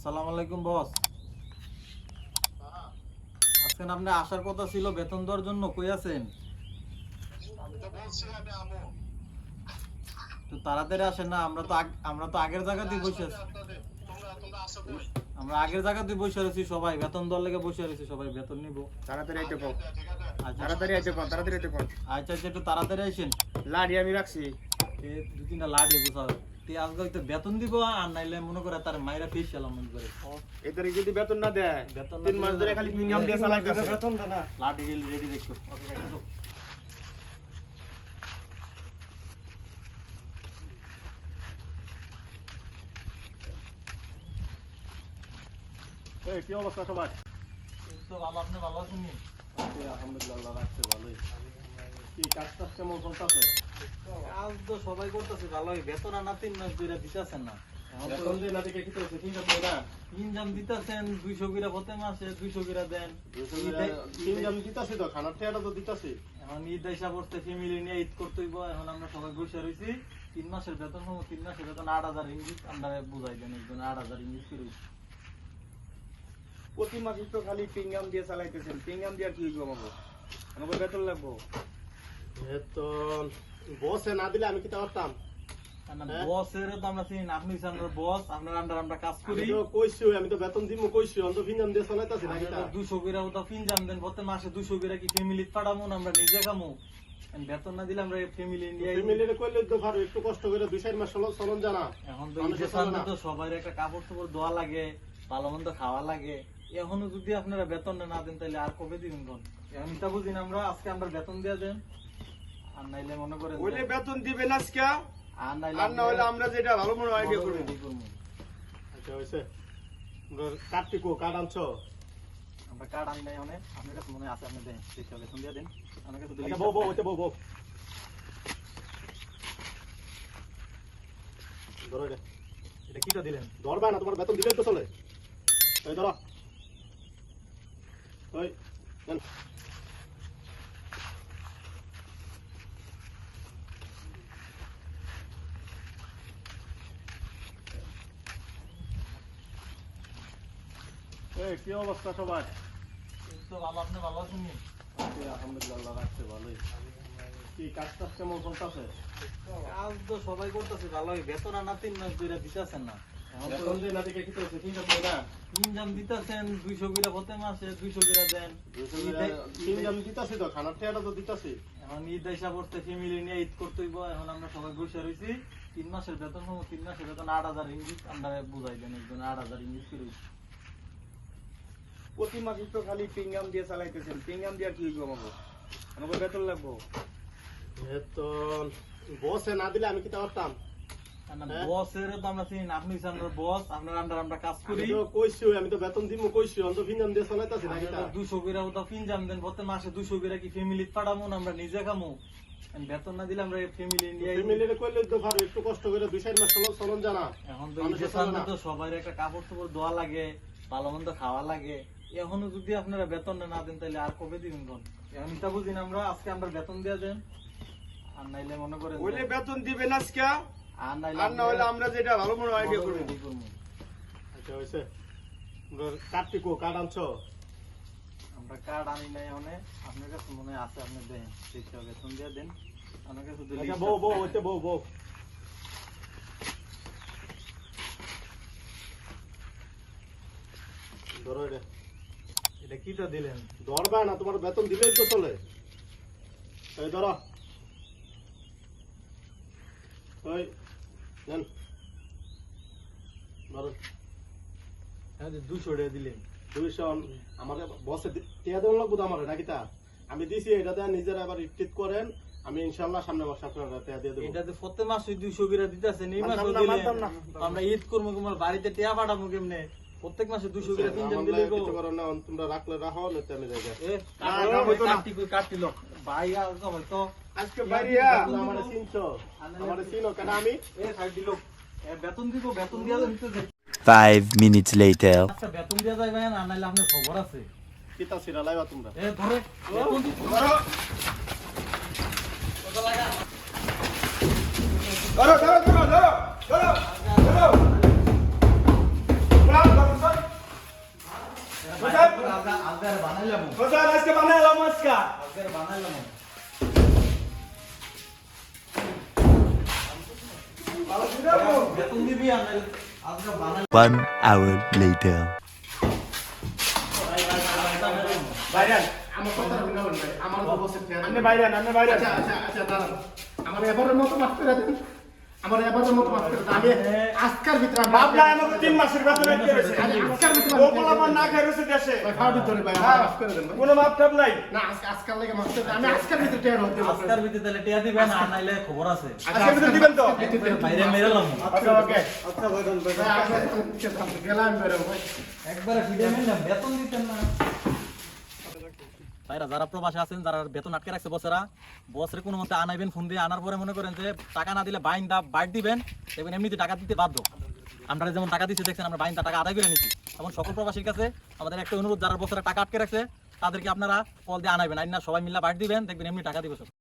আসসালামু আলাইকুম বস। আজকে আপনি আসার কথা ছিল বেতন দেওয়ার জন্য, কই আছেন? তো তাড়াতাড়ি আসেন না, আমরা তো আগের জায়গাতেই বসে আছি। আমরা আগের জায়গাতেই বসে আছি, সবাই বেতন দেওয়ার লেগে বসে আছি, সবাই বেতন নিব। তাড়াতাড়ি আইতে কও। আচ্ছা তাড়াতাড়ি আইতে কও, তাড়াতাড়ি আইতে কও। আচ্ছা আচ্ছা, একটু তাড়াতাড়ি আসেন। লাড়ি আমি রাখছি। দুই তিনটা লাড়ি বুঝাও, আজকে হয়তো বেতন দিব, আর নাইলে মনে করে তার মাইরা ফিস চালাম মনে করে। এই তারিখ যদি বেতন না দেয়, বেতন 3 মাস ধরে খালি প্রিমিয়াম দিয়ে চালাইতেছে। বেতন দেয় না। লাড়ি রেডি দেখো। ওকে রাখো। এই কি অবস্থা সবার? তো ভালো, আপনি ভালো আছেন নি? আলহামদুলিল্লাহ রাখছে ভালোই। কি কাজ টাজ কেমন চলতেছে? কাজ তো সবাই করতেছে ভালোই, বেতন আনা 3 মাস ধরে দিতেছেন না। এখন তো বেতন দিয়ে না দেখে কি তো ঠিক আছে না? ইনজাম দিতেছেন 200 করে প্রতি মাসে, 200 করে দেন। তিন জন দিতাছি তো, খানার ঠেয়াটা তো দিতাছি। এখন ঈদ আইসা পড়তে, ফ্যামিলি নিয়ে ঈদ করতে হইব। এখন আমরা সবাই বসে রয়েছি। 3 মাসের বেতন হবো, 3 মাসের বেতন 8000 রিঙ্গিত। আমরা বুঝাই দেন একজন 8000 রিঙ্গিত করে। প্রতি মাসে তো খালি প্রিমিয়াম দিয়ে চালাইতেছেন। প্রিমিয়াম দিয়ে কি হইব আমাকে? আমাকে বেতন লাগবো। বেতন বসে না দিলে আমি কি তা পারতাম? বসের তো আমরা চিনি না, আপনি আমরা বস, আপনার আন্ডার আমরা কাজ করি। আমি তো বেতন দিব কইছি, অন্ত প্রিমিয়াম দিয়ে চালাইতাছি না কি তা? 200 করে ওটা ফিনজাম দেন প্রতি মাসে, 200 করে কি ফ্যামিলি পাঠামু না আমরা নিজে খামু? বেতন না দিলে আমরা ফ্যামিলি নিয়ে ফ্যামিলিরে কইলে তো পারো, একটু কষ্ট করে 2-4 মাস চলন জানা। এখন তো ঈদের সামনে তো সবার একটা কাপড় চোপড় ধোয়া লাগে, ভালো মন্দ খাওয়া লাগে। এখনো যদি আপনারা বেতন না দেন তাহলে আর কবে দিবেন কোন? এখন এটা বুঝি না আমরা, আজকে আমরা বেতন দিয়ে দেন, আর নাইলে মনে করেন ওইলে বেতন দিবেন আজকে, আর নাইলে আর না হলে আমরা যেটা ভালো মনে আইডিয়া করব। করবো। আচ্ছা হইছে, কার্তিকো কার্ড আনছো? আমরা কার্ড আনি নাই অনেক, আপনার কাছে মনে আছে, আপনি দেন ঠিক আছে, বেতন দিয়ে দেন। আমার কাছে আচ্ছা বউ হইতে বউ ধরো এটা কিটা দিলেন? ধরবা না, তোমার বেতন দিলেই তো চলে। এই ধরো, ওই নেন। এই কি অবস্থা সবার? তো ভালো, আপনি ভালো আছেন নি? আলহামদুলিল্লাহ রাখছে ভালোই। কি কাজ টাজ কেমন চলতেছে? কাজ তো সবাই করতেছে ভালোই, বেতন আনা 3 মাস ধরে দিতেছেন না। এখন তো বেতন দিয়ে না দেখে কি তো ঠিক আছে না? ইনজাম দিতেছেন 200 করে প্রতি মাসে, 200 করে দেন। তিন জন দিতাছি তো, খানার ঠেয়াটা তো দিতাছি। এখন ঈদ আইসা পড়তে, ফ্যামিলি নিয়ে ঈদ করতে হইব। এখন আমরা সবাই বসে রয়েছি। 3 মাসের বেতন হবো, 3 মাসের বেতন 8000 রিঙ্গিত। আমরা বুঝাই দেন একজন 8000 রিঙ্গিত করে। প্রতি মাসে তো খালি প্রিমিয়াম দিয়ে চালাইতেছেন। প্রিমিয়াম দিয়ে কি হইব আমাকে? আমাকে বেতন লাগবো। বেতন বসে না দিলে আমি কি তা পারতাম? বসের তো আমরা চিনি না, আপনি আমরা বস, আপনার আন্ডার আমরা কাজ করি। কইছি আমি তো বেতন দিব কইছি, অন্ত প্রিমিয়াম দিয়ে চালাইতাছি না কি তা? 200 করে ওটা ফিনজাম দেন প্রতি মাসে, 200 করে কি ফ্যামিলি পাঠামু না আমরা নিজে খামু? বেতন না দিলে আমরা ফ্যামিলি নিয়ে ফ্যামিলিরে কইলে তো পারো, একটু কষ্ট করে 2-4 মাস চলন জানা। এখন তো ঈদের সামনে তো সবার একটা কাপড় চোপড় ধোয়া লাগে, ভালো মন্দ খাওয়া লাগে। এখনো যদি আপনারা বেতন না দেন তাহলে আর কবে দিবেন কোন? এখন এটা বুঝি না আমরা, আজকে আমরা বেতন দিয়ে দেন, আর নাইলে মনে করেন ওইলে বেতন দিবেন আজকে, আর আর না হলে আমরা যেটা ভালো মনে আইডিয়া করব। করবো। আচ্ছা হইছে, কার্তিকো কার্ড আনছো? আমরা কার্ড আনি নাই অনেক, আপনার কাছে মনে আছে, আপনি দেন ঠিক আছে, বেতন দিয়ে দেন। আমার কাছে আচ্ছা বউ হইতে বউ ধরো এটা কিটা দিলেন? ধরবা না, তোমার বেতন দিলেই তো চলে। এই ধরো, ওই নেন ধরো। হ্যাঁ 200 টাকা দিলেন। 200 আমাকে বসে টিয়া দেওয়া লাগবো তো আমার, নাকি তা? আমি দিছি, এটা দেন নিজেরা আবার ইফতিত করেন। আমি ইনশাআল্লাহ সামনে মাসে আপনারা টিয়া দিয়ে দেবো। এটাতে প্রতি মাসে 200 করে দিতেছেন, এই মাসে দিলেন। আমরা ঈদ করবো, তোমার বাড়িতে টিয়া পাঠাবো কেমনে? প্রত্যেক মাসে 200 করে তিনজন দিলে কিছু করো না, তোমরা রাখলে রাখো, নয়তো আমি যাই। কাটি লোক ভাই আর হয়তো আজকে বাইরিয়া আমারে চিনছো, আমারে চিনো কেন? আমি কাটি লোক বেতন দিব, বেতন দিয়া নিতে যাই। 5 minutes later. আচ্ছা বেতন দিয়া যাই ভাই, না নাইলে আপনার খবর আছে। কিতা সিরা লাইবা তোমরা? ধরে বেতন দিতে ধরো কত লাগা? ধরো ধরো ধরো ধরো ধরো ধরো বেতন দিবি আমরা আজকে বানাই 1 hour later. বাইরান আমার কথা শুনে বল ভাই আমার তো বসে আপনি বাইরান আচ্ছা আচ্ছা আচ্ছা দাঁড়ান আমার এবারের মতো মাফ করে দেন আমার এবারের মতো মাফ করে দেন আমি আজকের ভিতরে বাবলা আমাকে 3 মাসের বেতন দিতে হয়েছে আজকের ভিতরে ও পোলাপান না খাই রয়েছে দেশে ভাই খাওয়া ভিতরে ভাই মাফ করে দেন ভাই কোনো মাপ টাপ নাই না আজকাল লাগে মাফ করে দেন আমি আজকের ভিতরে টের হতে পারবো আজকের ভিতরে তাহলে টিয়া দিবেন আর নাইলে খবর আছে আজকের ভিতরে দিবেন তো বাইরে মেরে লাম আচ্ছা ওকে গেলাম বেরো ভাই একবারে ফিডে মেলাম বেতন দিতেন না ভাইরা যারা প্রবাসে আছেন যারা বেতন আটকে রাখছে বছরে কোনো মতে আনাইবেন ফোন দিয়ে আনার পরে মনে করেন যে টাকা না দিলে বাইট দিবেন দেখবেন এমনিতে টাকা দিতে বাধ্য আমরা যেমন টাকা দিচ্ছি দেখছেন আমরা বাইনটা টাকা আদায় করে নিচ্ছি এমন সকল প্রবাসীর কাছে আমাদের একটা অনুরোধ যারা বছরে টাকা আটকে রাখছে তাদেরকে আপনারা কল দিয়ে আনাইবেন আইন না সবাই মিলে বাইট দিবেন দেখবেন এমনি টাকা দিবে সব